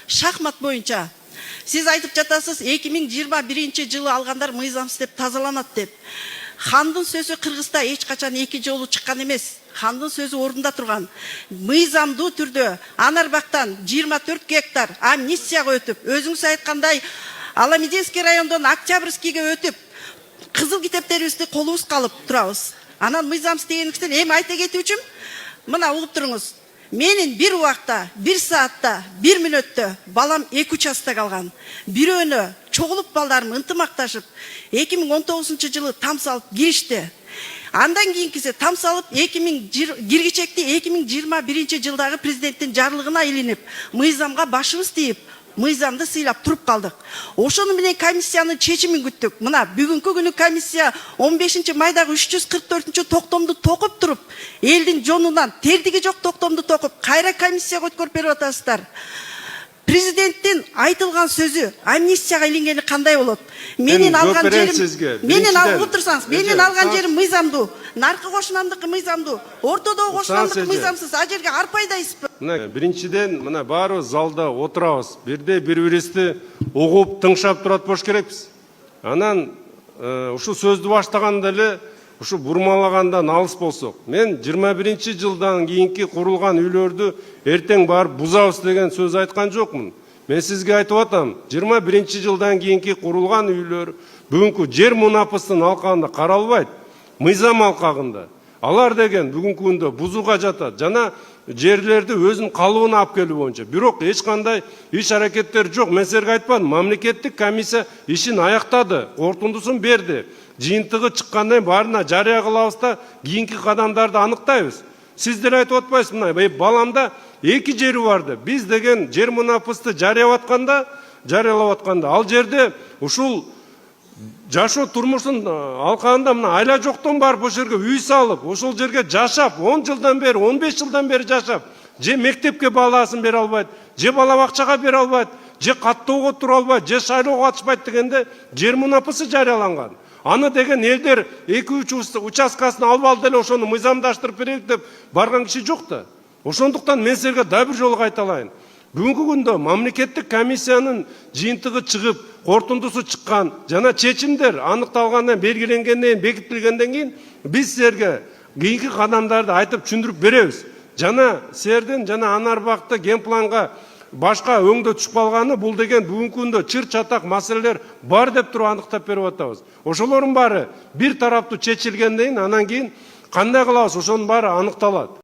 Шахмат боюнча сиз айтып жатасыз 2021 жылы алгандар мыйзамсыз деп тазаланат деп. Хандын сөзү Кыргызда эч качан эки жолу чыккан эмес. Хандын сөзү ордунда турган. Мыйзамдуу түрдө Анарбактан 24 гектар амнистияга өтүп, өзүңүз айткандай Аламединский райондон Октябрьскийге өтүп, кызыл китептерибизди колубузга алып турабыз. Анан мыйзамсыз дегендиктен эми айта кетүүчүм, мына угуп туруңуз. Менин бир убакта, бир саатта, бир мүнөттө балам 2 участка калган. Бирөөнө чогулуп балдарым ынтымакташып 2019 жылы там салып киришти. Андан кийинкиси там салып киргичекти 2021 жылдагы президенттин жарлыгына илинип, мыйзамга башыбыз тийип, мыйзамды сыйлап туруп калдык. Ошону менен комиссиянын чечимин күттүк. Мына бүгүнкү күнү комиссия 15 майдагы 344 токтомду токуп туруп, элдин жонунан тердиги жок токтомду токуп, кайра комиссияга өткөрүп берип атасыздар. Президенттин айтылган сөзү амнистияга илингени кандай болот? Менин алган жерим, менин алып турсаңыз, менин алган жерим мыйзамдуу, наркы кошунамдыкы мыйзамдуу, ортодогу кошунамдыкы мыйзамсыз, а жерге арпайдайсызбы? Мына биринчиден мына баарыбыз залда отурабыз. Бирде бири-бирибизди угуп, тыңшап турат болуш керекпиз. Анан ушу сөздү баштаганда эле ушу бурмалагандан алыс болсок. Мен 21 жылдан кийинки курулган үйлөрдү эртең барып бузабыз деген сөз айткан жокмун. Мен сизге айтып атам, 21 жылдан кийинки курулган үйлөр бүгүнкү жер мунапыстын алкагында каралбайт, мыйзам алкагында. Алар деген бүгүнкү күндө бузууга жатат. Жана жерлерди өзүнүн калыбына алып келүү боюнча. Бирок эч кандай иш аракеттер жок. Мен силерге айтпадым, мамлекеттик комиссия ишин аяктады, корутундусун берди. Жыйынтыгы чыккандан баарына жарыя кылабыз да, кийинки кадамдарды аныктайбыз. Сиздер айтып атпайсызбы, мына баламда 2 жери барды. Биз деген жер мунапысты жарыялап атканда, ал жерде ушул жашоо турмушун алкагында мына айла жоктон барып ошол жерге үй салып, ошол жерге жашап, 10 жылдан бери, 15 жылдан бери жашап, же мектепке баласын бере албайт, же бала бакчага бере албайт, же каттоого тура албайт, же шайлоого катышпайт дегенде жер мунапысы жарыяланган. Аны деген элдер 2-3 участкасын алып алды эле ошону мыйзамдаштырып берейик деп барган киши жок да. Ошондуктан мен силерге да бир жолу кайталайын. Бүгүнкү күндө мамлекеттик комиссиянын жыйынтыгы чыгып, корутундусу чыккан, жана чечимдер аныкталгандан, белгиленгенден, бекитилгенден кийин биз силерге кийинки кадамдарды айтып түшүндүрүп беребиз. Жана силердин жана Анарбакты генпланга башка өңдө түшүп калганы бул деген бүгүнкү күндө чыр чатак маселелер бар деп туруп аныктап берип атабыз. Ошолордун баары бир тараптуу чечилгенден кийин анан кийин кандай кылабыз ошонун баары аныкталат.